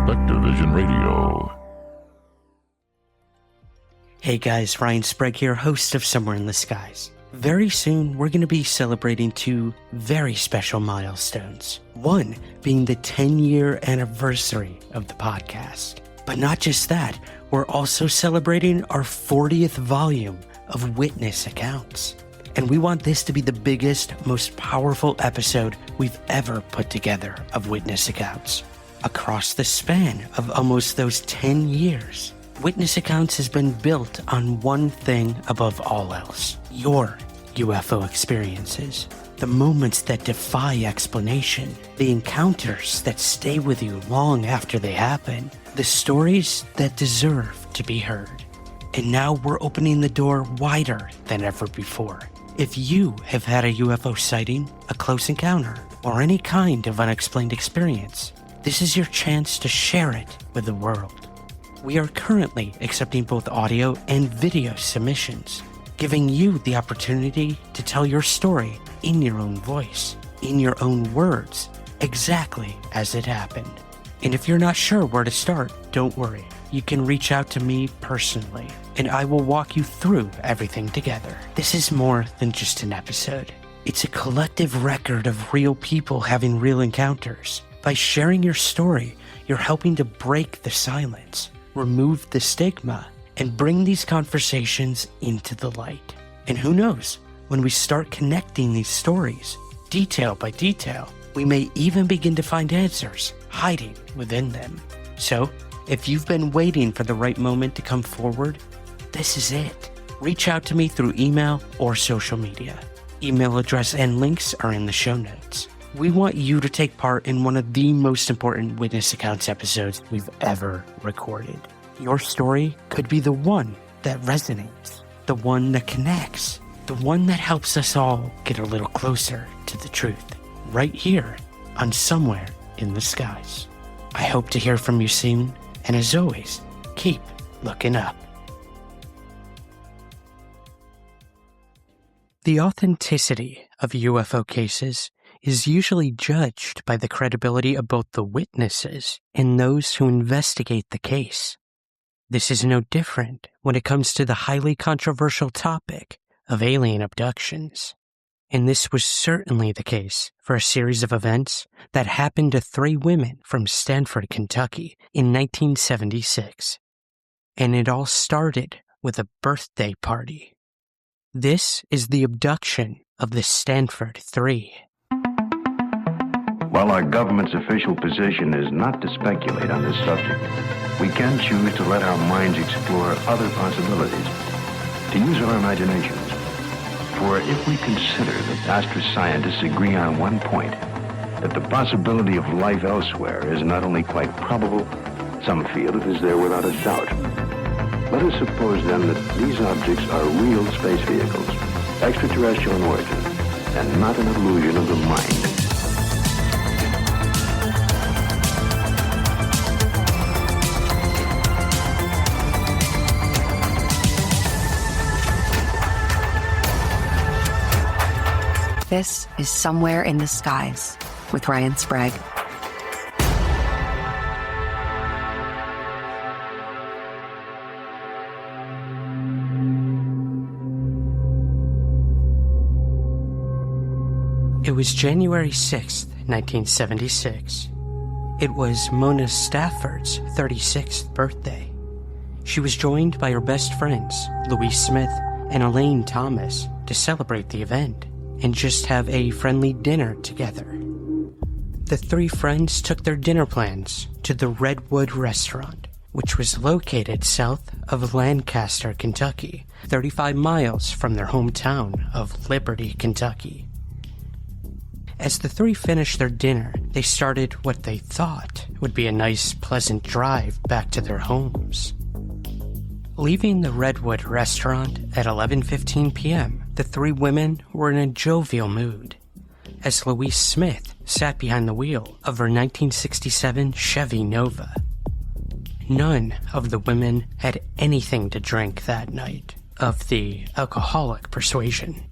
Spectavision Radio. Hey guys, Ryan Sprague here, host of Somewhere in the Skies. Very soon, we're going to be celebrating two very special milestones. One being the 10-year anniversary of the podcast. But not just that, we're also celebrating our 40th volume of witness accounts. And we want this to be the biggest, most powerful episode we've ever put together of witness accounts. Across the span of almost those 10 years, Witness Accounts has been built on one thing above all else: your UFO experiences. The moments that defy explanation, the encounters that stay with you long after they happen, the stories that deserve to be heard. And now we're opening the door wider than ever before. If you have had a UFO sighting, a close encounter, or any kind of unexplained experience, this is your chance to share it with the world. We are currently accepting both audio and video submissions, giving you the opportunity to tell your story in your own voice, in your own words, exactly as it happened. And if you're not sure where to start, don't worry. You can reach out to me personally, and I will walk you through everything together. This is more than just an episode. It's a collective record of real people having real encounters. By sharing your story, you're helping to break the silence, remove the stigma, and bring these conversations into the light. And who knows, when we start connecting these stories, detail by detail, we may even begin to find answers hiding within them. So, if you've been waiting for the right moment to come forward, this is it. Reach out to me through email or social media. Email address and links are in the show notes. We want you to take part in one of the most important Witness Accounts episodes we've ever recorded. Your story could be the one that resonates, the one that connects, the one that helps us all get a little closer to the truth, right here on Somewhere in the Skies. I hope to hear from you soon, and as always, keep looking up. The authenticity of UFO cases is usually judged by the credibility of both the witnesses and those who investigate the case. This is no different when it comes to the highly controversial topic of alien abductions. And this was certainly the case for a series of events that happened to 3 women from Stanford, Kentucky in 1976. And it all started with a birthday party. This is the abduction of the Stanford 3. While our government's official position is not to speculate on this subject, we can choose to let our minds explore other possibilities, to use our imaginations. For if we consider that astroscientists agree on one point, that the possibility of life elsewhere is not only quite probable, some feel it is there without a doubt. Let us suppose then that these objects are real space vehicles, extraterrestrial in origin, and not an illusion of the mind. This is Somewhere in the Skies with Ryan Sprague. It was January 6th, 1976. It was Mona Stafford's 36th birthday. She was joined by her best friends, Louise Smith and Elaine Thomas, to celebrate the event and just have a friendly dinner together. The 3 friends took their dinner plans to the Redwood restaurant, which was located south of Lancaster, Kentucky, 35 miles from their hometown of Liberty, Kentucky. As the 3 finished their dinner, they started what they thought would be a nice, pleasant drive back to their homes. Leaving the Redwood restaurant at 11:15 p.m., the 3 women were in a jovial mood, as Louise Smith sat behind the wheel of her 1967 Chevy Nova. None of the women had anything to drink that night, of the alcoholic persuasion.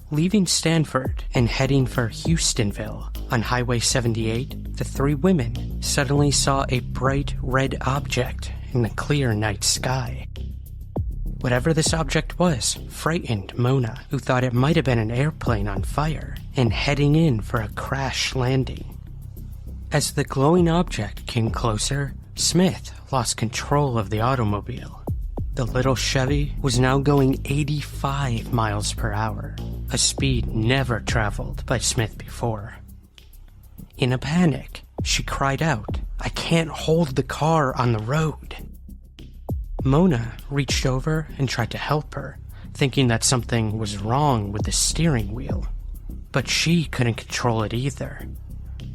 Leaving Stanford and heading for Houstonville on Highway 78, the 3 women suddenly saw a bright red object in the clear night sky. Whatever this object was frightened Mona, who thought it might have been an airplane on fire and heading in for a crash landing. As the glowing object came closer, Smith lost control of the automobile. The little Chevy was now going 85 miles per hour, a speed never traveled by Smith before. In a panic, she cried out, "I can't hold the car on the road." Mona reached over and tried to help her, thinking that something was wrong with the steering wheel. But she couldn't control it either.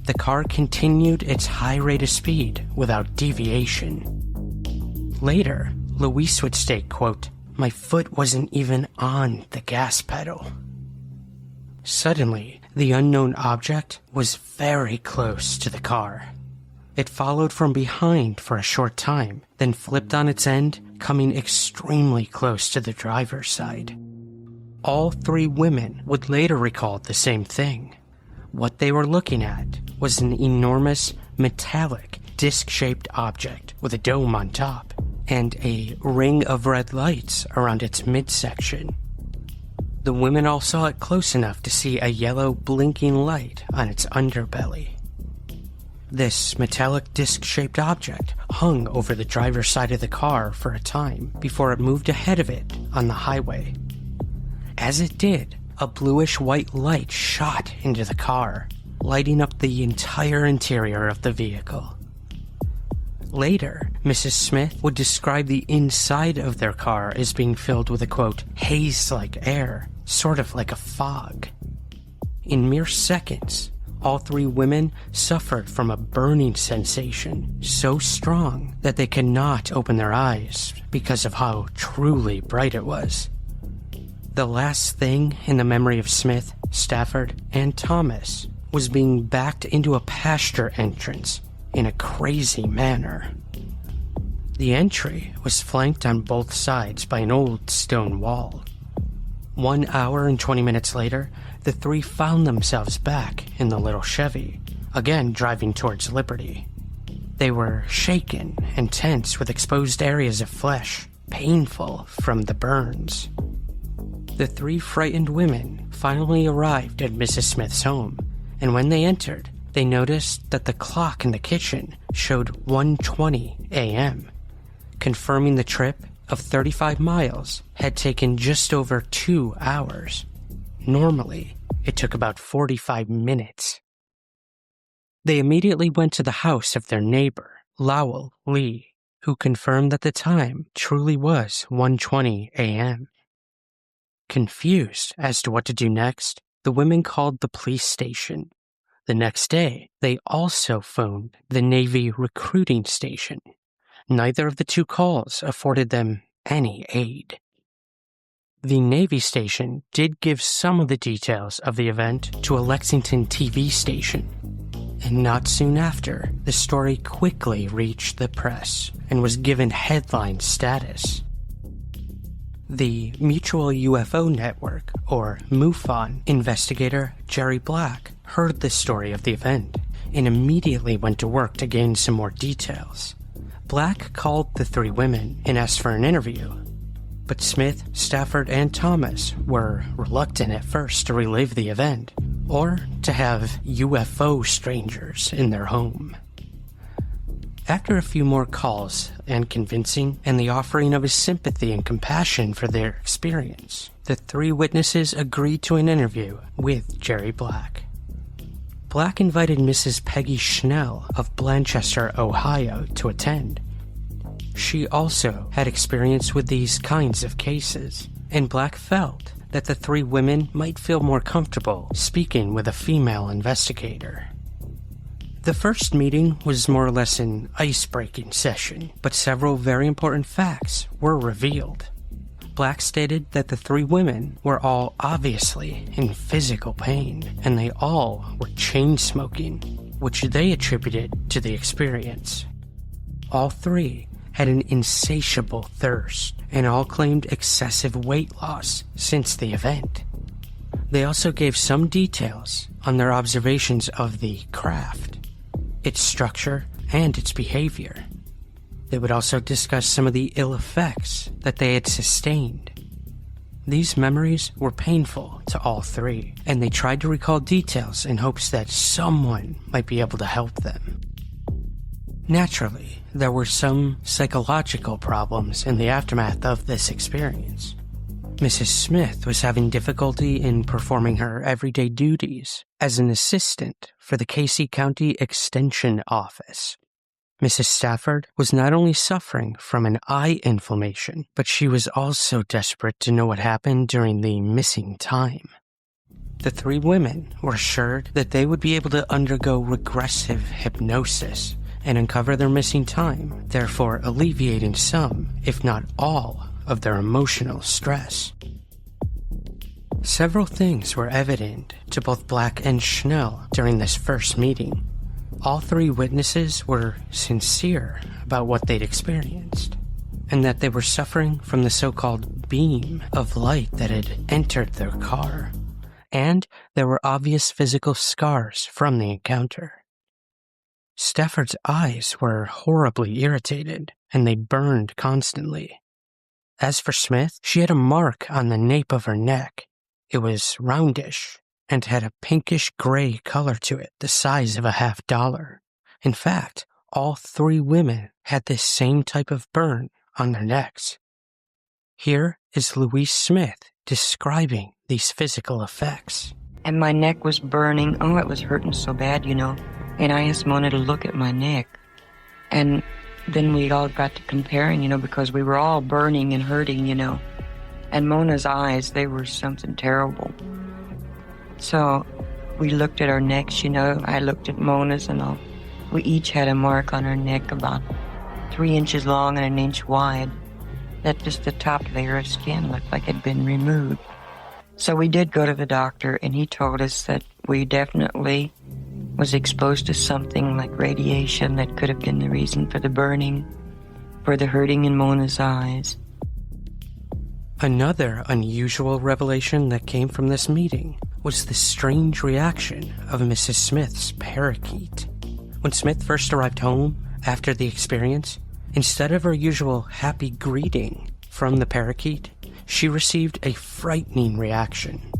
The car continued its high rate of speed without deviation. Later, Luis would state, quote, "My foot wasn't even on the gas pedal." Suddenly, the unknown object was very close to the car. It followed from behind for a short time, then flipped on its end, coming extremely close to the driver's side. All three women would later recall the same thing. What they were looking at was an enormous, metallic, disc-shaped object with a dome on top, and a ring of red lights around its midsection. The women all saw it close enough to see a yellow blinking light on its underbelly. This metallic disc-shaped object hung over the driver's side of the car for a time before it moved ahead of it on the highway. As it did, a bluish-white light shot into the car, lighting up the entire interior of the vehicle. Later, Mrs. Smith would describe the inside of their car as being filled with a, quote, haze-like air, sort of like a fog. In mere seconds, all three women suffered from a burning sensation so strong that they could not open their eyes because of how truly bright it was. The last thing in the memory of Smith, Stafford, and Thomas was being backed into a pasture entrance in a crazy manner. The entry was flanked on both sides by an old stone wall. 1 hour and 20 minutes later, the three found themselves back in the little Chevy, again driving towards Liberty. They were shaken and tense with exposed areas of flesh, painful from the burns. The three frightened women finally arrived at Mrs. Smith's home, and when they entered, they noticed that the clock in the kitchen showed 1:20 a.m., confirming the trip of 35 miles had taken just over 2 hours. Normally, it took about 45 minutes. They immediately went to the house of their neighbor, Lowell Lee, who confirmed that the time truly was 1:20 a.m. Confused as to what to do next, the women called the police station. The next day, they also phoned the Navy recruiting station. Neither of the two calls afforded them any aid. The Navy station did give some of the details of the event to a Lexington TV station, and not soon after, the story quickly reached the press and was given headline status. The Mutual UFO Network, or MUFON, investigator Jerry Black heard the story of the event and immediately went to work to gain some more details. Black called the three women and asked for an interview, but Smith, Stafford, and Thomas were reluctant at first to relive the event or to have UFO strangers in their home. After a few more calls and convincing and the offering of his sympathy and compassion for their experience, the three witnesses agreed to an interview with Jerry Black. Black invited Mrs. Peggy Schnell of Blanchester, Ohio, to attend. She also had experience with these kinds of cases, and Black felt that the three women might feel more comfortable speaking with a female investigator. The first meeting was more or less an ice-breaking session, but several very important facts were revealed. Black stated that the three women were all obviously in physical pain, and they all were chain-smoking, which they attributed to the experience. All three had an insatiable thirst, and all claimed excessive weight loss since the event. They also gave some details on their observations of the craft, its structure, and its behavior. They would also discuss some of the ill effects that they had sustained. These memories were painful to all three, and they tried to recall details in hopes that someone might be able to help them. Naturally, there were some psychological problems in the aftermath of this experience. Mrs. Smith was having difficulty in performing her everyday duties as an assistant for the Casey County Extension Office. Mrs. Stafford was not only suffering from an eye inflammation, but she was also desperate to know what happened during the missing time. The three women were assured that they would be able to undergo regressive hypnosis and uncover their missing time, therefore alleviating some, if not all, of their emotional stress. Several things were evident to both Black and Schnell during this first meeting. All three witnesses were sincere about what they'd experienced, and that they were suffering from the so-called beam of light that had entered their car, and there were obvious physical scars from the encounter. Stafford's eyes were horribly irritated, and they burned constantly. As for Smith, she had a mark on the nape of her neck. It was roundish, and had a pinkish-gray color to it, the size of a $50. In fact, all three women had this same type of burn on their necks. Here is Louise Smith describing these physical effects. And my neck was burning. Oh, it was hurting so bad, And I asked Mona to look at my neck. And then we all got to comparing, because we were all burning and hurting, And Mona's eyes, they were something terrible. So we looked at our necks, I looked at Mona's and all. We each had a mark on our neck about 3 inches long and 1 inch wide. That just the top layer of skin looked like it had been removed. So we did go to the doctor, and he told us that we definitely was exposed to something like radiation that could have been the reason for the burning, for the hurting in Mona's eyes. Another unusual revelation that came from this meeting was the strange reaction of Mrs. Smith's parakeet. When Smith first arrived home after the experience, instead of her usual happy greeting from the parakeet, she received a frightening reaction.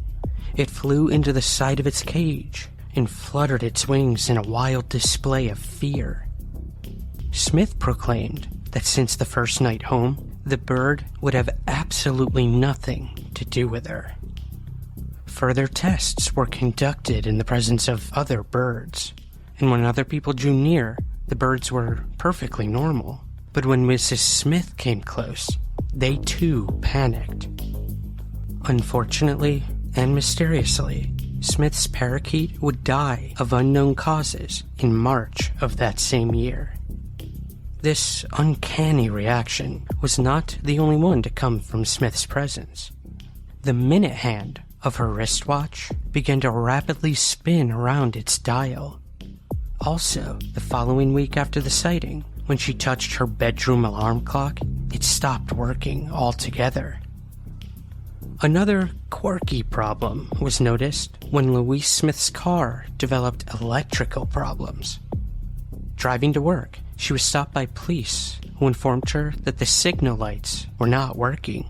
It flew into the side of its cage and fluttered its wings in a wild display of fear. Smith proclaimed that since the first night home, the bird would have absolutely nothing to do with her. Further tests were conducted in the presence of other birds, and when other people drew near, the birds were perfectly normal. But when Mrs. Smith came close, they too panicked. Unfortunately and mysteriously, Smith's parakeet would die of unknown causes in March of that same year. This uncanny reaction was not the only one to come from Smith's presence. The minute hand of her wristwatch began to rapidly spin around its dial. Also, the following week after the sighting, when she touched her bedroom alarm clock, it stopped working altogether. Another quirky problem was noticed when Louise Smith's car developed electrical problems. Driving to work, she was stopped by police who informed her that the signal lights were not working.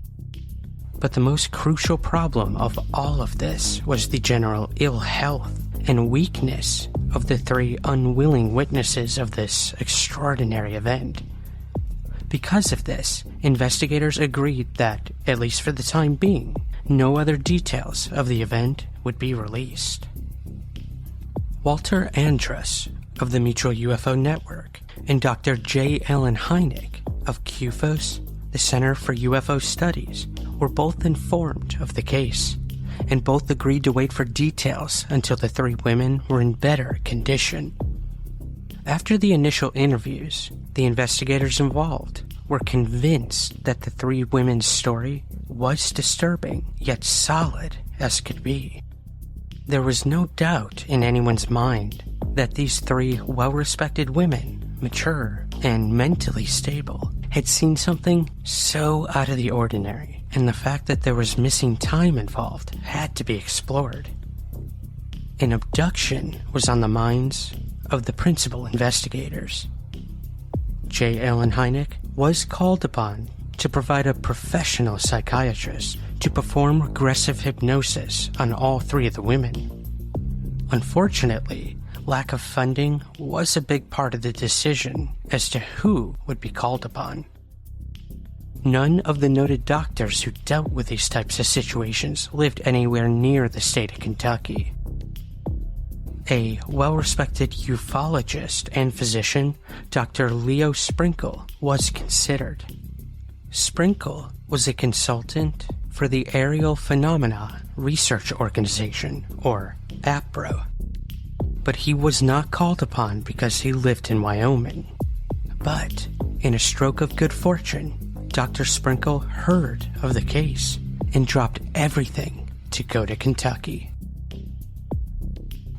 But the most crucial problem of all of this was the general ill health and weakness of the three unwilling witnesses of this extraordinary event. Because of this, investigators agreed that, at least for the time being, no other details of the event would be released. Walter Andrus of the Mutual UFO Network and Dr. J. Allen Hynek of CUFOS, the Center for UFO Studies, were both informed of the case, and both agreed to wait for details until the three women were in better condition. After the initial interviews, the investigators involved were convinced that the three women's story was disturbing, yet solid as could be. There was no doubt in anyone's mind that these three well-respected women, mature and mentally stable, had seen something so out of the ordinary, and the fact that there was missing time involved had to be explored. An abduction was on the minds of the principal investigators. J. Allen Hynek, was called upon to provide a professional psychiatrist to perform regressive hypnosis on all three of the women. Unfortunately, lack of funding was a big part of the decision as to who would be called upon. None of the noted doctors who dealt with these types of situations lived anywhere near the state of Kentucky. A well-respected ufologist and physician, Dr. Leo Sprinkle, was considered. Sprinkle was a consultant for the Aerial Phenomena Research Organization, or APRO. But he was not called upon because he lived in Wyoming. But, in a stroke of good fortune, Dr. Sprinkle heard of the case and dropped everything to go to Kentucky.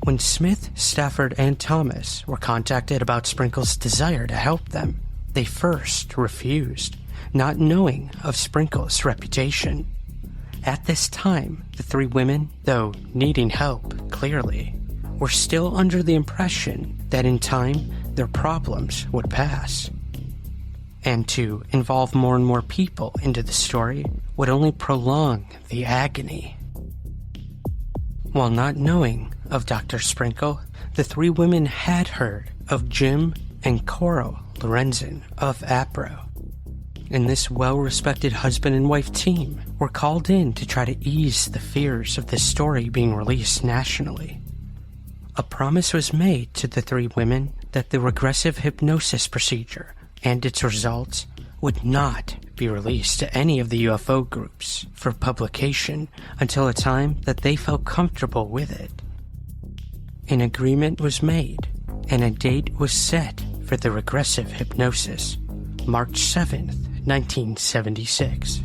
When Smith, Stafford, and Thomas were contacted about Sprinkle's desire to help them, they first refused, not knowing of Sprinkle's reputation. At this time, the three women, though needing help, clearly, were still under the impression that in time their problems would pass. And to involve more and more people into the story would only prolong the agony. While not knowing of Dr. Sprinkle, the three women had heard of Jim and Coral Lorenzen of APRO. And this well-respected husband and wife team were called in to try to ease the fears of this story being released nationally. A promise was made to the three women that the regressive hypnosis procedure and its results would not be released to any of the UFO groups for publication until a time that they felt comfortable with it. An agreement was made, and a date was set for the regressive hypnosis, March 7th, 1976.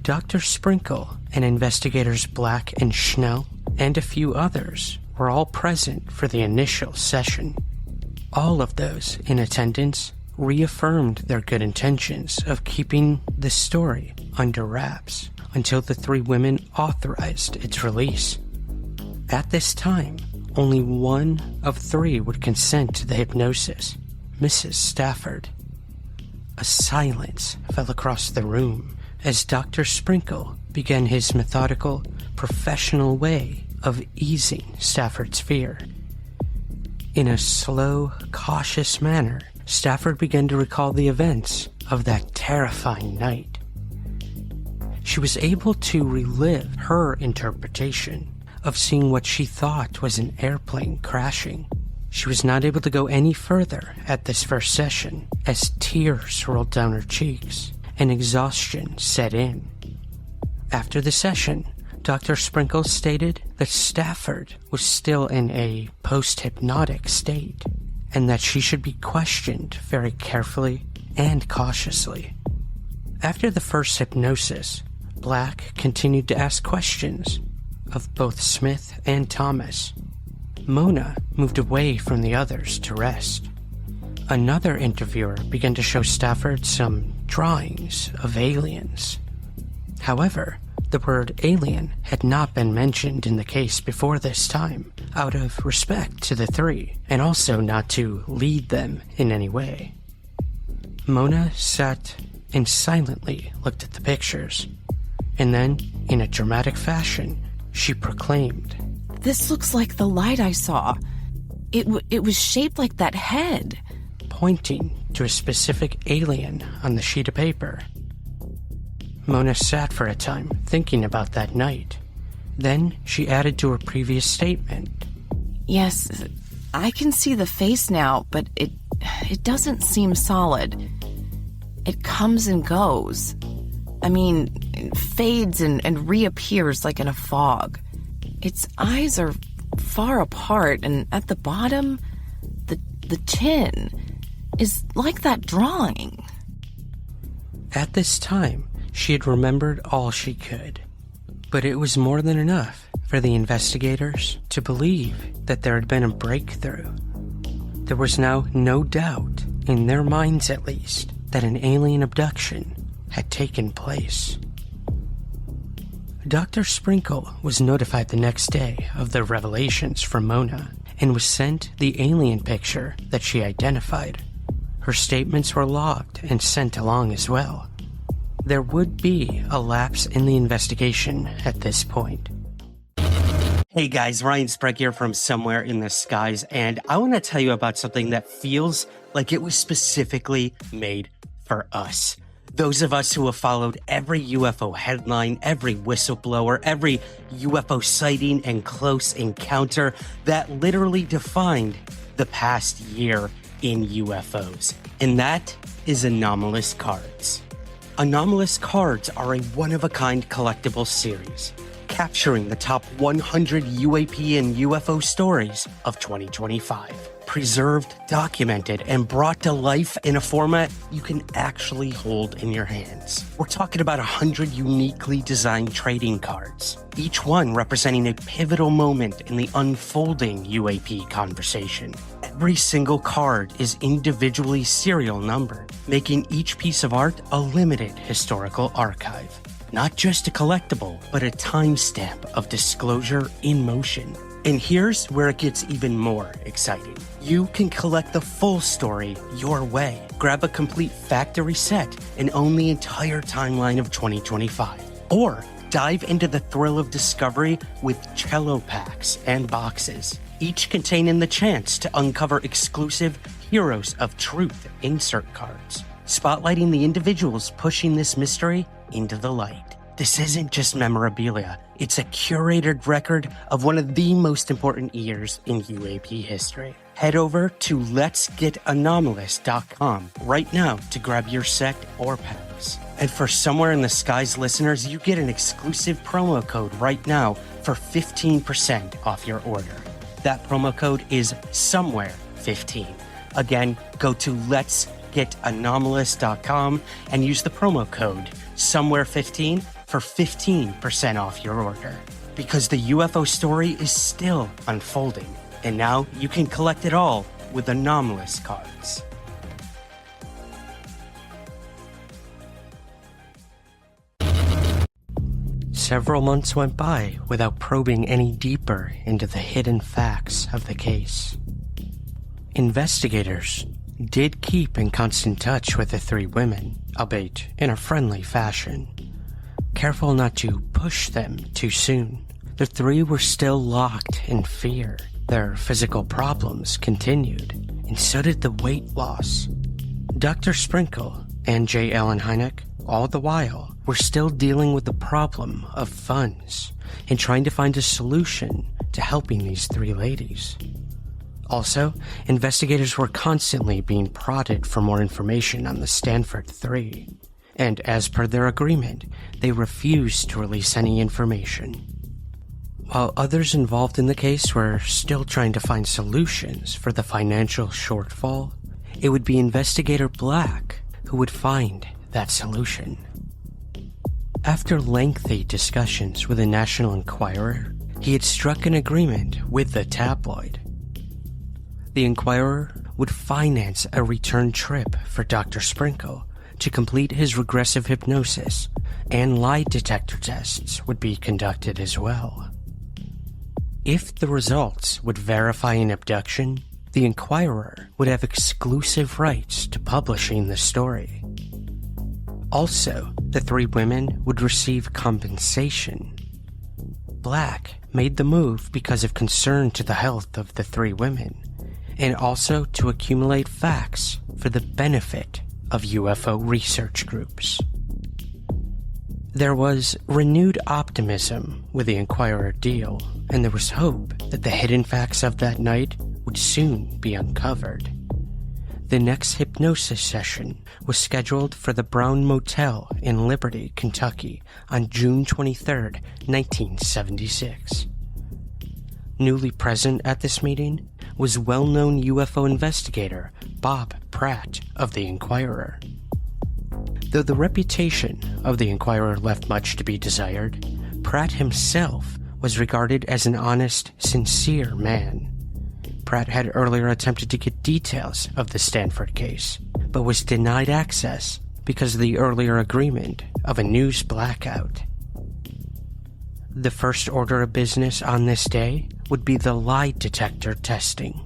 Dr. Sprinkle and investigators Black and Schnell and a few others were all present for the initial session. All of those in attendance reaffirmed their good intentions of keeping the story under wraps until the three women authorized its release. At this time, only one of three would consent to the hypnosis, Mrs. Stafford. A silence fell across the room as Dr. Sprinkle began his methodical, professional way of easing Stafford's fear. In a slow, cautious manner, Stafford began to recall the events of that terrifying night. She was able to relive her interpretation of seeing what she thought was an airplane crashing. She was not able to go any further at this first session as tears rolled down her cheeks and exhaustion set in. After the session, Dr. Sprinkle stated that Stafford was still in a post-hypnotic state and that she should be questioned very carefully and cautiously. After the first hypnosis, Black continued to ask questions of both Smith and Thomas. Mona moved away from the others to rest. Another interviewer began to show Stafford some drawings of aliens. However, the word alien had not been mentioned in the case before this time, out of respect to the three, and also not to lead them in any way. Mona sat and silently looked at the pictures, and then, in a dramatic fashion, she proclaimed, "This looks like the light I saw. It was shaped like that head," pointing to a specific alien on the sheet of paper. Mona sat for a time, thinking about that night. Then she added to her previous statement, "Yes, I can see the face now, but it doesn't seem solid. It comes and goes. I mean, it fades and reappears like in a fog. Its eyes are far apart, and at the bottom, the chin is like that drawing." At this time, she had remembered all she could, but it was more than enough for the investigators to believe that there had been a breakthrough. There was now no doubt, in their minds at least, that an alien abduction had taken place. Dr. Sprinkle was notified the next day of the revelations from Mona and was sent the alien picture that she identified. her statements were logged and sent along as well. There would be a lapse in the investigation at this point. Hey guys, Ryan Sprague here from Somewhere in the Skies, and I want to tell you about something that feels like it was specifically made for us. Those of us who have followed every UFO headline, every whistleblower, every UFO sighting and close encounter that literally defined the past year in UFOs. And that is Anomalous Cards. Anomalous Cards are a one-of-a-kind collectible series, capturing the top 100 UAP and UFO stories of 2025. Preserved, documented, and brought to life in a format you can actually hold in your hands. We're talking about 100 uniquely designed trading cards, each one representing a pivotal moment in the unfolding UAP conversation. Every single card is individually serial numbered, making each piece of art a limited historical archive. Not just a collectible, but a timestamp of disclosure in motion. And here's where it gets even more exciting. You can collect the full story your way. Grab a complete factory set and own the entire timeline of 2025. Or dive into the thrill of discovery with cello packs and boxes, each containing the chance to uncover exclusive Heroes of Truth insert cards, spotlighting the individuals pushing this mystery into the light. This isn't just memorabilia, it's a curated record of one of the most important years in UAP history. Head over to letsgetanomalous.com right now to grab your set or packs. And for Somewhere in the Skies listeners, you get an exclusive promo code right now for 15% off your order. That promo code is Somewhere15. Again, go to letsgetanomalous.com and use the promo code Somewhere15 for 15% off your order. Because the UFO story is still unfolding, and now you can collect it all with Anomalous Cards. Several months went by without probing any deeper into the hidden facts of the case. Investigators did keep in constant touch with the three women, albeit in a friendly fashion. Careful not to push them too soon. The three were still locked in fear. Their physical problems continued, and so did the weight loss. Dr. Sprinkle and J. Allen Hynek, all the while, were still dealing with the problem of funds and trying to find a solution to helping these three ladies. Also, investigators were constantly being prodded for more information on the Stanford Three, and as per their agreement, they refused to release any information. While others involved in the case were still trying to find solutions for the financial shortfall, it would be Investigator Black who would find that solution. After lengthy discussions with the National Enquirer, he had struck an agreement with the tabloid. The Enquirer would finance a return trip for Dr. Sprinkle to complete his regressive hypnosis, and lie detector tests would be conducted as well. If the results would verify an abduction, the Enquirer would have exclusive rights to publishing the story. Also, the three women would receive compensation. Black made the move because of concern to the health of the three women, and also to accumulate facts for the benefit of UFO research groups. There was renewed optimism with the Enquirer deal, and there was hope that the hidden facts of that night would soon be uncovered. The next hypnosis session was scheduled for the Brown Motel in Liberty, Kentucky on June 23, 1976. Newly present at this meeting was well-known UFO investigator Bob Pratt of the Enquirer. Though the reputation of the Enquirer left much to be desired, Pratt himself was regarded as an honest, sincere man. Pratt had earlier attempted to get details of the Stanford case, but was denied access because of the earlier agreement of a news blackout. The first order of business on this day would be the lie detector testing.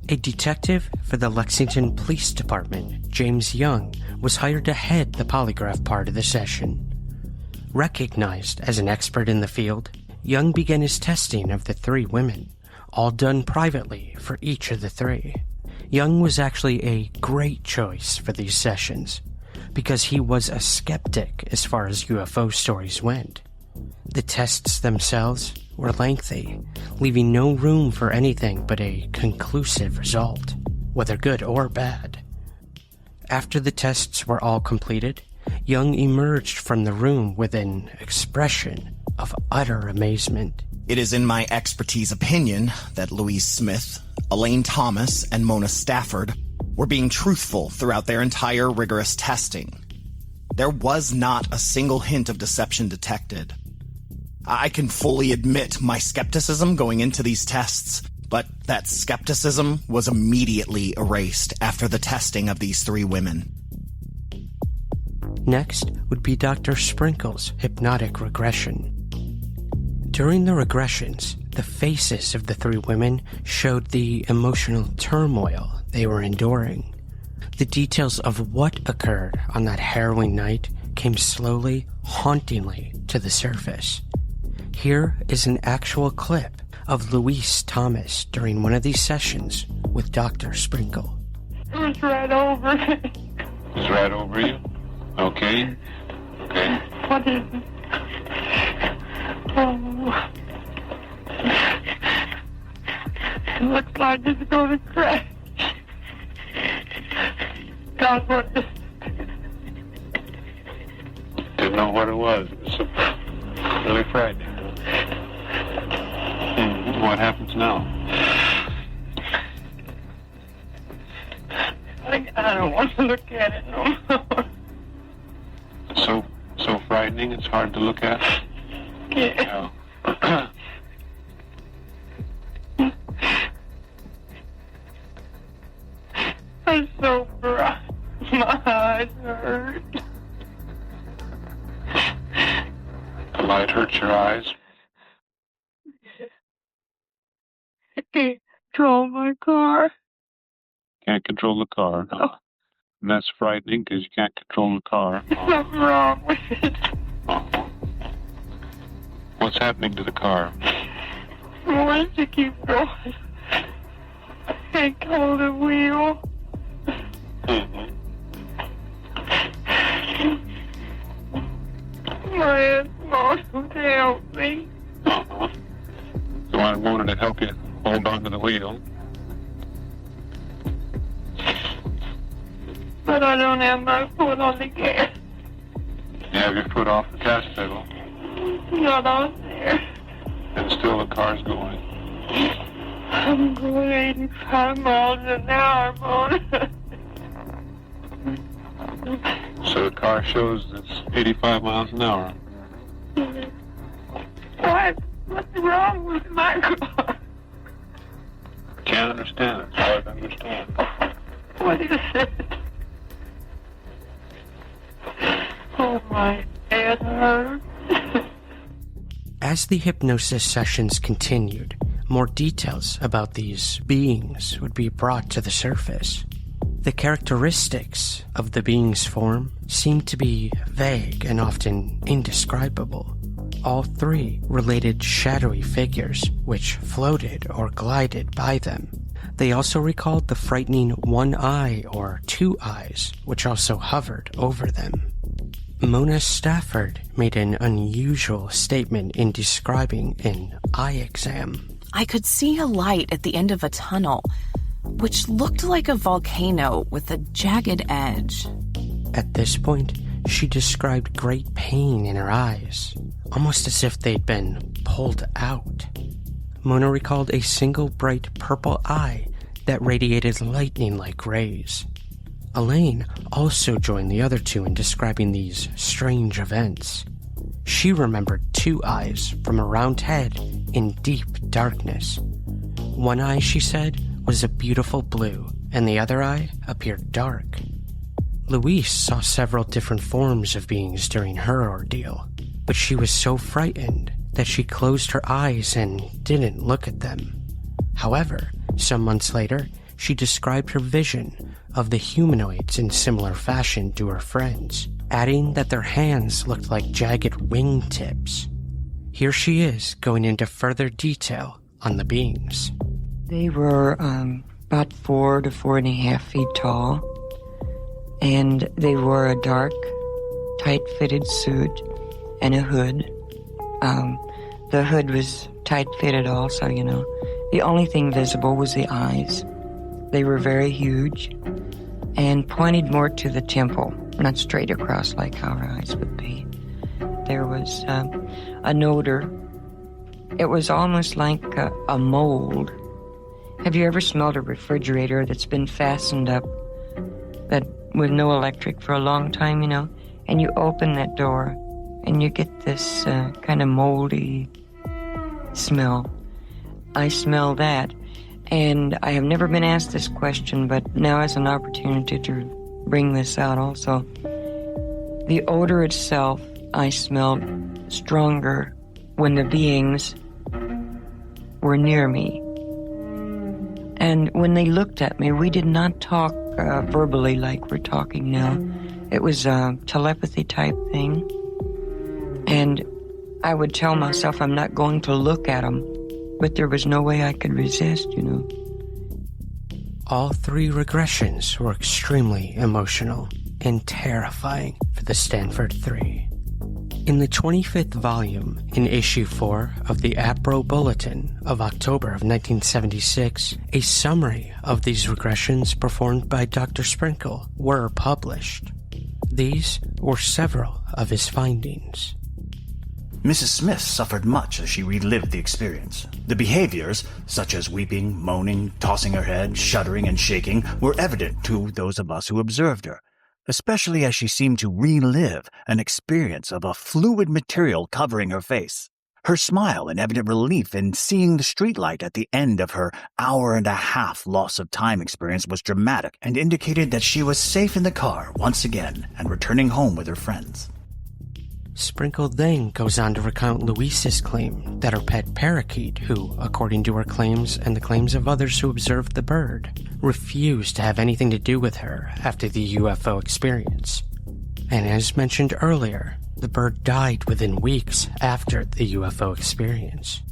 A detective for the Lexington Police Department, James Young, was hired to head the polygraph part of the session. Recognized as an expert in the field, Young began his testing of the 3 women, all done privately for each of the 3. Young was actually a great choice for these sessions, because he was a skeptic as far as UFO stories went. The tests themselves were lengthy, leaving no room for anything but a conclusive result, whether good or bad. After the tests were all completed, Young emerged from the room with an expression of utter amazement. It is in my expertise opinion that Louise Smith, Elaine Thomas, and Mona Stafford were being truthful throughout their entire rigorous testing. There was not a single hint of deception detected. I can fully admit my skepticism going into these tests, but that skepticism was immediately erased after the testing of these 3 women. Next would be Dr. Sprinkle's hypnotic regression. During the regressions, the faces of the 3 women showed the emotional turmoil they were enduring. The details of what occurred on that harrowing night came slowly, hauntingly to the surface. Here is an actual clip of Louise Thomas during one of these sessions with Dr. Sprinkle. It was right over. It was right over you? Okay. Okay. What is it? Oh. It looks like it's going to crash. God, what is it? Didn't know what it was. It was really frightening. What happens now? I don't want to look at it no more. So frightening, it's hard to look at? Yeah. I'm so bright. My eyes hurt. The light hurts your eyes? I can't control my car. Can't control the car, no. And that's frightening because you can't control the car. There's something wrong with it. Uh-huh. What's happening to the car? I want to keep going. I can't hold the wheel. Mm-hmm. My Aunt Mona to help me. Uh-huh. So I wanted to help you hold on to the wheel. But I don't have my foot on the gas. You have your foot off the gas pedal. Not on there. And still the car's going. I'm going 85 miles an hour, Mona. So the car shows it's 85 miles an hour. What's wrong with my car? Can't understand it. It's hard to understand. What is it? Oh, my head hurts. As the hypnosis sessions continued, more details about these beings would be brought to the surface. The characteristics of the being's form seemed to be vague and often indescribable. All 3 related shadowy figures which floated or glided by them. They also recalled the frightening 1 eye or 2 eyes, which also hovered over them. Mona Stafford made an unusual statement in describing an eye exam. I could see a light at the end of a tunnel, which looked like a volcano with a jagged edge. At this point, she described great pain in her eyes, almost as if they'd been pulled out. Mona recalled a single bright purple eye that radiated lightning-like rays. Elaine also joined the other 2 in describing these strange events. She remembered 2 eyes from a round head in deep darkness. 1 eye, she said, was a beautiful blue, and the other eye appeared dark. Louise saw several different forms of beings during her ordeal, but she was so frightened that she closed her eyes and didn't look at them. However, some months later, she described her vision of the humanoids in similar fashion to her friends, adding that their hands looked like jagged wingtips. Here she is going into further detail on the beings. They were about 4 to 4.5 feet tall, and they wore a dark, tight-fitted suit and a hood. The hood was tight-fitted also, you know. The only thing visible was the eyes. They were very huge and pointed more to the temple, not straight across like our eyes would be. There was an odor. It was almost like a mold. Have you ever smelled a refrigerator that's been fastened up that with no electric for a long time, you know? And you open that door and you get this kind of moldy smell. I smell that. And I have never been asked this question, but now is an opportunity to bring this out also. The odor itself, I smelled stronger when the beings were near me. And when they looked at me, we did not talk verbally like we're talking now. It was a telepathy type thing. And I would tell myself I'm not going to look at them, but there was no way I could resist, you know. All 3 regressions were extremely emotional and terrifying for the Stanford 3. In the 25th volume, in issue 4 of the APRO Bulletin of October of 1976, a summary of these regressions performed by Dr. Sprinkle were published. These were several of his findings. Mrs. Smith suffered much as she relived the experience. The behaviors, such as weeping, moaning, tossing her head, shuddering, and shaking, were evident to those of us who observed her, especially as she seemed to relive an experience of a fluid material covering her face. Her smile and evident relief in seeing the streetlight at the end of her hour-and-a-half loss of time experience was dramatic and indicated that she was safe in the car once again and returning home with her friends. Sprinkle then goes on to recount Louise's claim that her pet parakeet, who, according to her claims and the claims of others who observed the bird, refused to have anything to do with her after the UFO experience. And as mentioned earlier, the bird died within weeks after the UFO experience.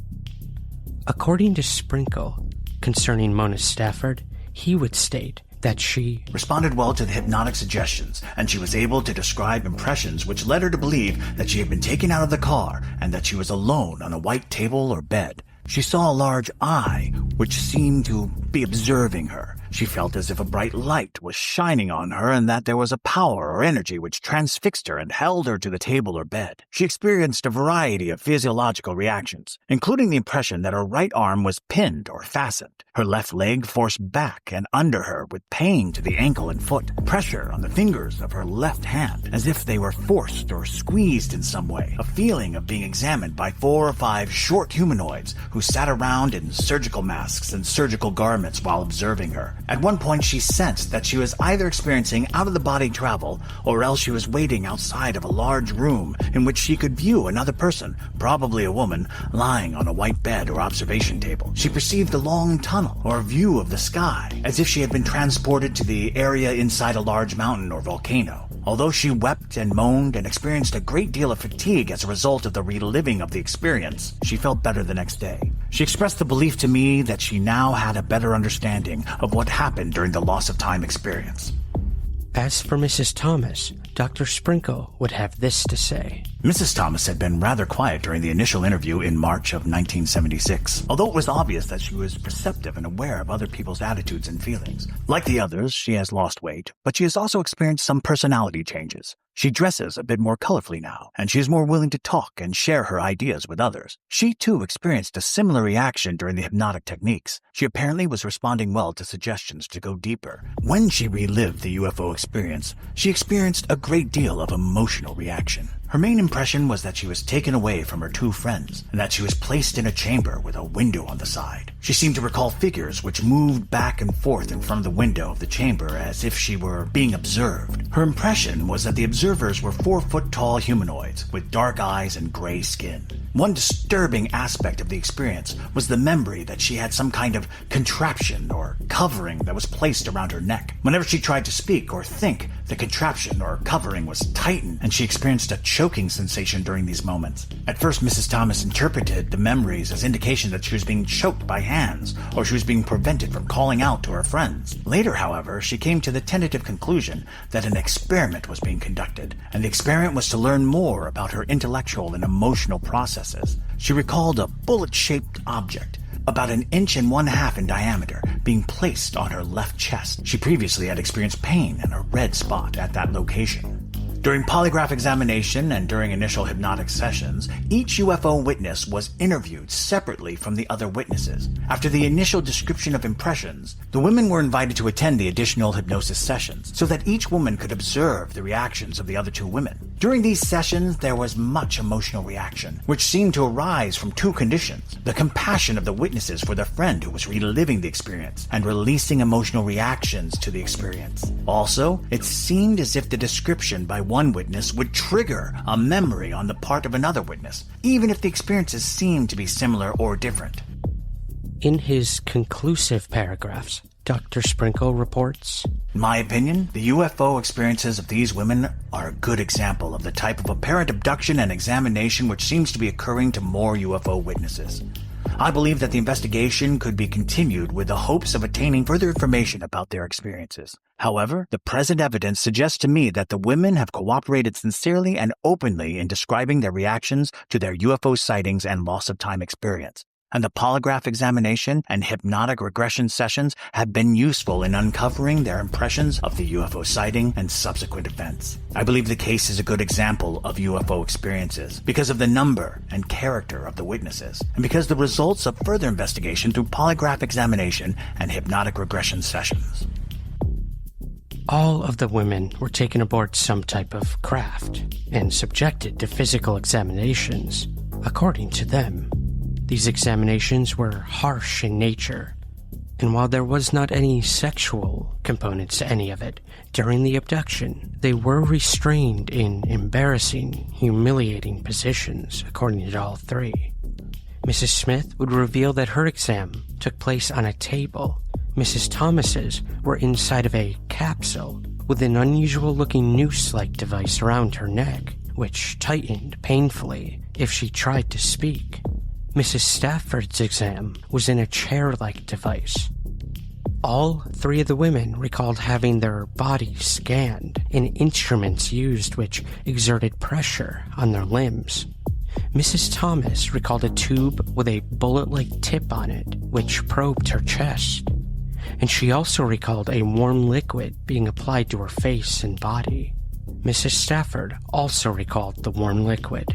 According to Sprinkle, concerning Mona Stafford, he would state that she responded well to the hypnotic suggestions, and she was able to describe impressions which led her to believe that she had been taken out of the car and that she was alone on a white table or bed. She saw a large eye which seemed to be observing her. She felt as if a bright light was shining on her and that there was a power or energy which transfixed her and held her to the table or bed. She experienced a variety of physiological reactions, including the impression that her right arm was pinned or fastened, her left leg forced back and under her with pain to the ankle and foot, pressure on the fingers of her left hand as if they were forced or squeezed in some way, a feeling of being examined by 4 or 5 short humanoids who sat around in surgical masks and surgical garments while observing her. At one point, she sensed that she was either experiencing out-of-the-body travel or else she was waiting outside of a large room in which she could view another person, probably a woman, lying on a white bed or observation table. She perceived a long tunnel or view of the sky, as if she had been transported to the area inside a large mountain or volcano. Although she wept and moaned and experienced a great deal of fatigue as a result of the reliving of the experience, she felt better the next day. She expressed the belief to me that she now had a better understanding of what happened during the loss of time experience. As for Mrs. Thomas, Dr. Sprinkle would have this to say. Mrs. Thomas had been rather quiet during the initial interview in March of 1976, although it was obvious that she was perceptive and aware of other people's attitudes and feelings. Like the others, she has lost weight, but she has also experienced some personality changes. She dresses a bit more colorfully now, and she is more willing to talk and share her ideas with others. She, too, experienced a similar reaction during the hypnotic techniques. She apparently was responding well to suggestions to go deeper. When she relived the UFO experience, she experienced a great deal of emotional reaction. Her main impression was that she was taken away from her 2 friends, and that she was placed in a chamber with a window on the side. She seemed to recall figures which moved back and forth in front of the window of the chamber as if she were being observed. Her impression was that the observers were 4-foot-tall humanoids with dark eyes and gray skin. One disturbing aspect of the experience was the memory that she had some kind of contraption or covering that was placed around her neck. Whenever she tried to speak or think, the contraption or covering was tightened, and she experienced a choking sensation during these moments. At first, Mrs. Thomas interpreted the memories as indication that she was being choked by hands, or she was being prevented from calling out to her friends. Later, however, she came to the tentative conclusion that an experiment was being conducted, and the experiment was to learn more about her intellectual and emotional processes. She recalled a bullet-shaped object, about 1.5 inches in diameter, being placed on her left chest. She previously had experienced pain and a red spot at that location. During polygraph examination and during initial hypnotic sessions, each UFO witness was interviewed separately from the other witnesses. After the initial description of impressions, the women were invited to attend the additional hypnosis sessions so that each woman could observe the reactions of the other 2 women. During these sessions, there was much emotional reaction, which seemed to arise from 2 conditions: the compassion of the witnesses for their friend who was reliving the experience and releasing emotional reactions to the experience. Also, it seemed as if the description by one witness would trigger a memory on the part of another witness, even if the experiences seemed to be similar or different. In his conclusive paragraphs, Dr. Sprinkle reports, In my opinion, the UFO experiences of these women are a good example of the type of apparent abduction and examination which seems to be occurring to more UFO witnesses. I believe that the investigation could be continued with the hopes of attaining further information about their experiences. However, the present evidence suggests to me that the women have cooperated sincerely and openly in describing their reactions to their UFO sightings and loss of time experience. And the polygraph examination and hypnotic regression sessions have been useful in uncovering their impressions of the UFO sighting and subsequent events. I believe the case is a good example of UFO experiences because of the number and character of the witnesses, and because the results of further investigation through polygraph examination and hypnotic regression sessions. All of the women were taken aboard some type of craft and subjected to physical examinations, according to them. These examinations were harsh in nature, and while there was not any sexual components to any of it, during the abduction, they were restrained in embarrassing, humiliating positions, according to all 3. Mrs. Smith would reveal that her exam took place on a table. Mrs. Thomas's were inside of a capsule with an unusual-looking noose-like device around her neck, which tightened painfully if she tried to speak. Mrs. Stafford's exam was in a chair-like device. All 3 of the women recalled having their bodies scanned and instruments used which exerted pressure on their limbs. Mrs. Thomas recalled a tube with a bullet-like tip on it which probed her chest, and she also recalled a warm liquid being applied to her face and body. Mrs. Stafford also recalled the warm liquid.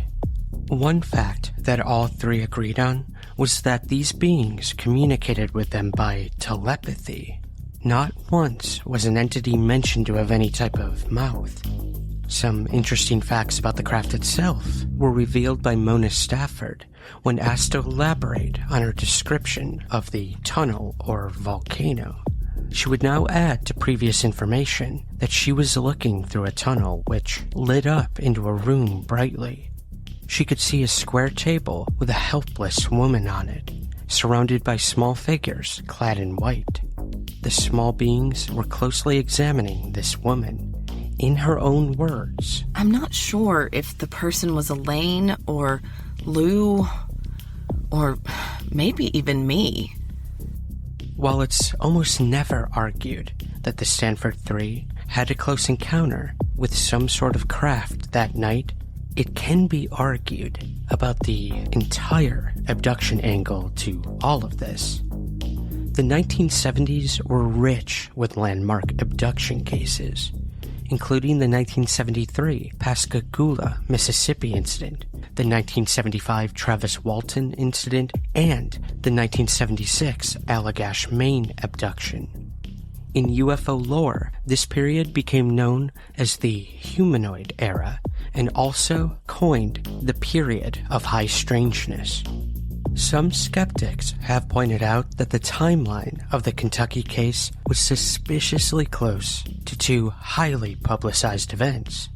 One fact that all 3 agreed on was that these beings communicated with them by telepathy. Not once was an entity mentioned to have any type of mouth. Some interesting facts about the craft itself were revealed by Mona Stafford when asked to elaborate on her description of the tunnel or volcano. She would now add to previous information that she was looking through a tunnel which lit up into a room brightly. She could see a square table with a helpless woman on it, surrounded by small figures clad in white. The small beings were closely examining this woman. In her own words, I'm not sure if the person was Elaine or Lou or maybe even me. While it's almost never argued that the Stanford 3 had a close encounter with some sort of craft that night, it can be argued about the entire abduction angle to all of this. The 1970s were rich with landmark abduction cases, including the 1973 Pascagoula, Mississippi incident, the 1975 Travis Walton incident, and the 1976 Allagash, Maine abduction. In UFO lore, this period became known as the humanoid era and also coined the period of high strangeness. Some skeptics have pointed out that the timeline of the Kentucky case was suspiciously close to 2 highly publicized events.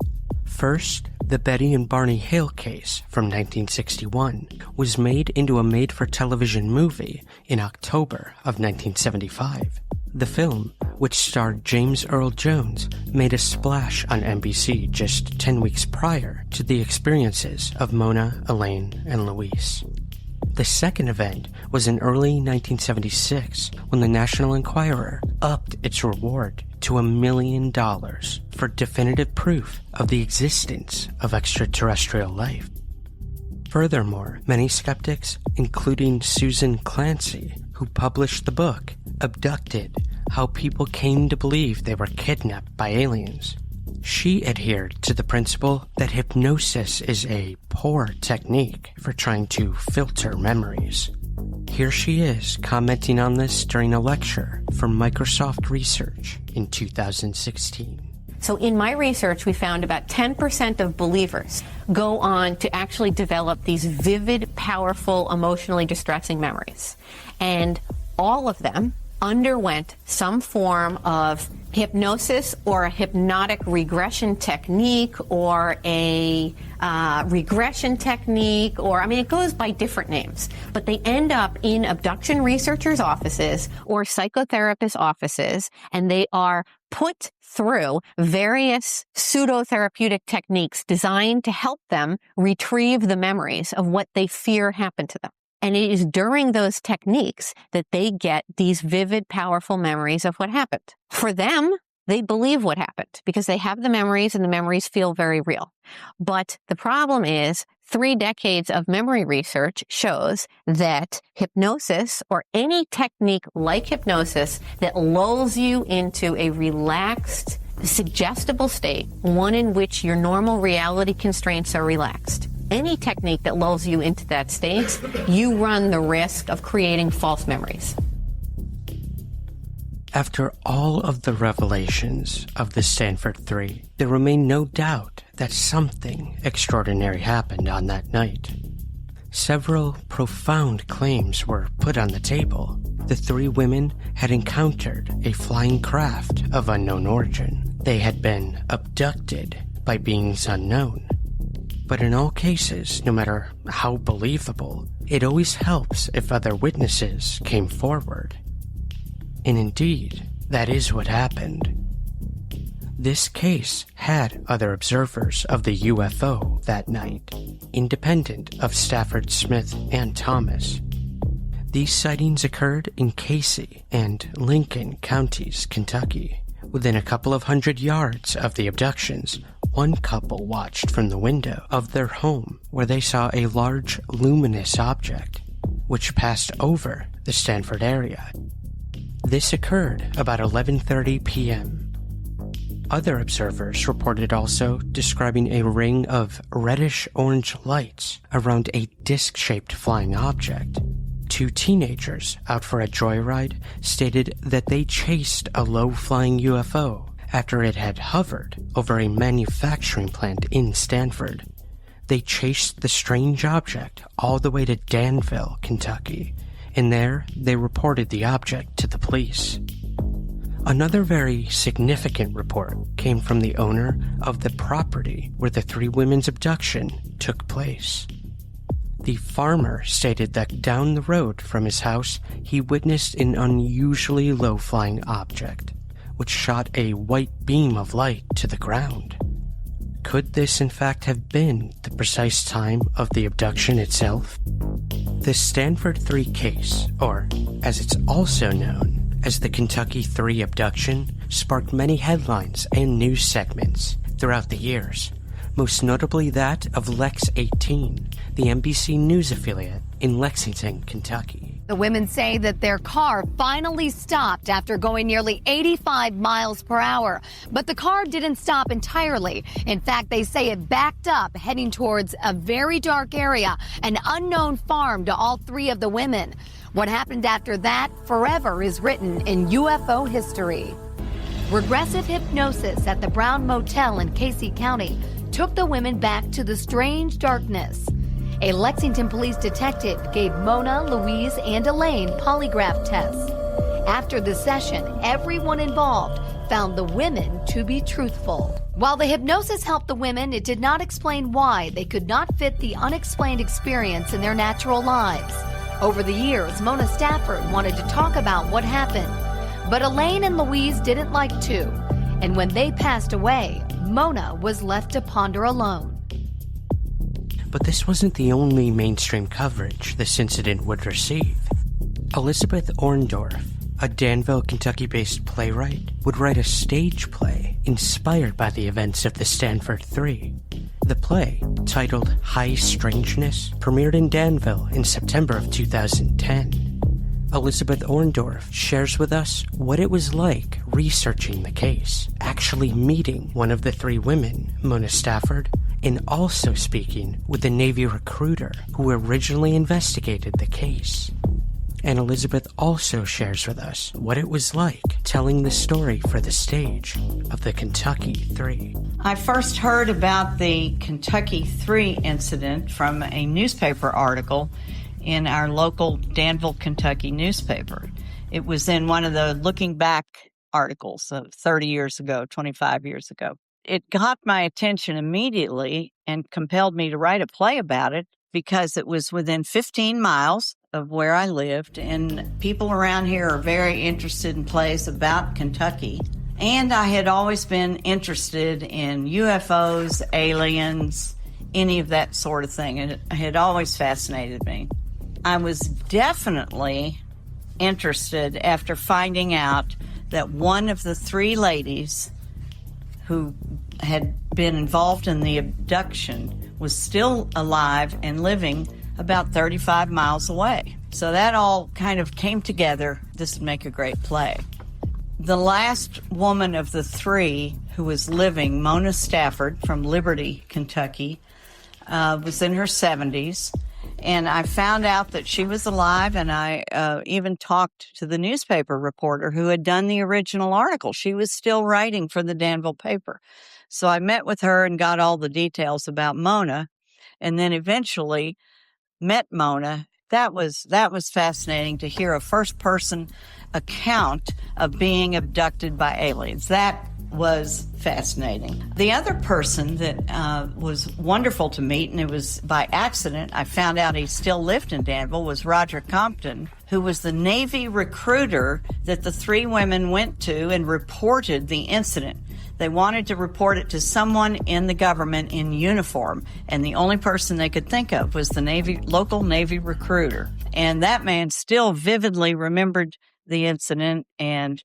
First, The Betty and Barney Hale case from 1961 was made into a made-for-television movie in October of 1975. The film, which starred James Earl Jones, made a splash on NBC just 10 weeks prior to the experiences of Mona, Elaine, and Louise. The second event was in early 1976 when the National Enquirer upped its reward to $1 million for definitive proof of the existence of extraterrestrial life. Furthermore, many skeptics, including Susan Clancy, who published the book Abducted: How People Came to Believe They Were Kidnapped by Aliens. She adhered to the principle that hypnosis is a poor technique for trying to filter memories. Here she is commenting on this during a lecture from Microsoft Research in 2016. So in my research, we found about 10% of believers go on to actually develop these vivid, powerful, emotionally distressing memories. And all of them underwent some form of hypnosis or a hypnotic regression technique or a regression technique, or, I mean, it goes by different names, but they end up in abduction researchers' offices or psychotherapist offices, and they are put through various pseudo-therapeutic techniques designed to help them retrieve the memories of what they fear happened to them. And it is during those techniques that they get these vivid, powerful memories of what happened. For them, they believe what happened because they have the memories and the memories feel very real. But the problem is 3 decades of memory research shows that hypnosis or any technique like hypnosis that lulls you into a relaxed, suggestible state, one in which your normal reality constraints are relaxed. Any technique that lulls you into that state, you run the risk of creating false memories. After all of the revelations of the Stanford Three, there remained no doubt that something extraordinary happened on that night. Several profound claims were put on the table. The 3 women had encountered a flying craft of unknown origin. They had been abducted by beings unknown. But in all cases, no matter how believable, it always helps if other witnesses came forward. And indeed, that is what happened. This case had other observers of the UFO that night, independent of Stafford, Smith, and Thomas. These sightings occurred in Casey and Lincoln counties, Kentucky. Within a couple of 100 yards of the abductions, one couple watched from the window of their home where they saw a large luminous object, which passed over the Stanford area. This occurred about 11:30 p.m. Other observers reported also describing a ring of reddish-orange lights around a disc-shaped flying object. 2 teenagers out for a joyride stated that they chased a low-flying UFO after it had hovered over a manufacturing plant in Stanford. They chased the strange object all the way to Danville, Kentucky, and there they reported the object to the police. Another very significant report came from the owner of the property where the 3 women's abduction took place. The farmer stated that down the road from his house, he witnessed an unusually low-flying object, which shot a white beam of light to the ground. Could this in fact have been the precise time of the abduction itself? The Stanford 3 case, or as it's also known as the Kentucky 3 abduction, sparked many headlines and news segments throughout the years, most notably that of Lex 18, the NBC News affiliate in Lexington, Kentucky. The women say that their car finally stopped after going nearly 85 miles per hour. But the car didn't stop entirely. In fact, they say it backed up, heading towards a very dark area, an unknown farm to all 3 of the women. What happened after that forever is written in UFO history. Regressive hypnosis at the Brown Motel in Casey County took the women back to the strange darkness. A Lexington police detective gave Mona, Louise, and Elaine polygraph tests. After the session, everyone involved found the women to be truthful. While the hypnosis helped the women, it did not explain why they could not fit the unexplained experience in their natural lives. Over the years, Mona Stafford wanted to talk about what happened, but Elaine and Louise didn't like to. And when they passed away, Mona was left to ponder alone. But this wasn't the only mainstream coverage this incident would receive. Elizabeth Orndorff, a Danville, Kentucky-based playwright, would write a stage play inspired by the events of the Stanford 3. The play, titled High Strangeness, premiered in Danville in September of 2010. Elizabeth Orndorff shares with us what it was like researching the case, actually meeting one of the 3 women, Mona Stafford, and also speaking with the Navy recruiter who originally investigated the case. And Elizabeth also shares with us what it was like telling the story for the stage of the Kentucky 3. I first heard about the Kentucky 3 incident from a newspaper article in our local Danville, Kentucky newspaper. It was in one of the looking back articles of 30 years ago, 25 years ago. It got my attention immediately and compelled me to write a play about it because it was within 15 miles of where I lived, and people around here are very interested in plays about Kentucky. And I had always been interested in UFOs, aliens, any of that sort of thing, and it had always fascinated me. I was definitely interested after finding out that one of the 3 ladies who had been involved in the abduction was still alive and living about 35 miles away. So that all kind of came together. This would make a great play. The last woman of the 3 who was living, Mona Stafford from Liberty, Kentucky, was in her 70s. And I found out that she was alive, and I even talked to the newspaper reporter who had done the original article. She was still writing for the Danville paper. So I met with her and got all the details about Mona, and then eventually met Mona. That was fascinating to hear a first-person account of being abducted by aliens. That was fascinating. The other person that was wonderful to meet, and it was by accident, I found out he still lived in Danville, was Roger Compton, who was the Navy recruiter that the 3 women went to and reported the incident. They wanted to report it to someone in the government in uniform, and the only person they could think of was the local Navy recruiter. And that man still vividly remembered the incident and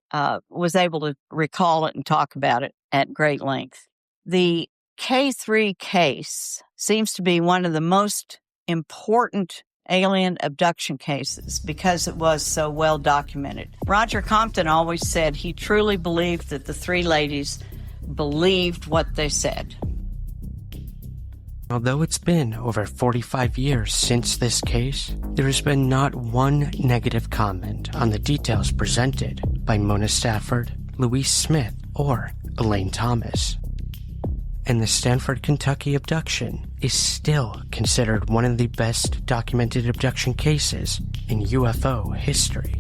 was able to recall it and talk about it at great length. The K3 case seems to be one of the most important alien abduction cases because it was so well documented. Roger Compton always said he truly believed that the 3 ladies believed what they said. Although it's been over 45 years since this case, there has been not one negative comment on the details presented by Mona Stafford, Louise Smith, or Elaine Thomas. And the Stanford, Kentucky abduction is still considered one of the best documented abduction cases in UFO history.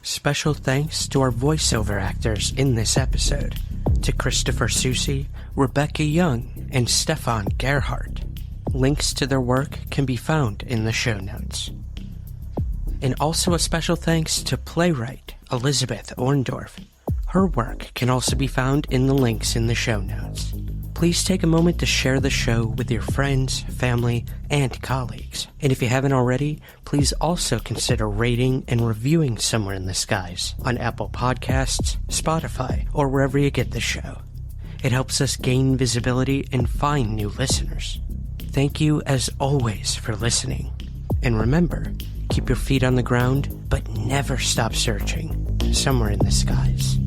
Special thanks to our voiceover actors in this episode, to Christopher Susi, Rebecca Young, and Stefan Gerhardt. Links to their work can be found in the show notes. And also a special thanks to playwright Elizabeth Orndorff. Her work can also be found in the links in the show notes. Please take a moment to share the show with your friends, family, and colleagues. And if you haven't already, please also consider rating and reviewing Somewhere in the Skies on Apple Podcasts, Spotify, or wherever you get the show. It helps us gain visibility and find new listeners. Thank you, as always, for listening. And remember, keep your feet on the ground, but never stop searching somewhere in the skies.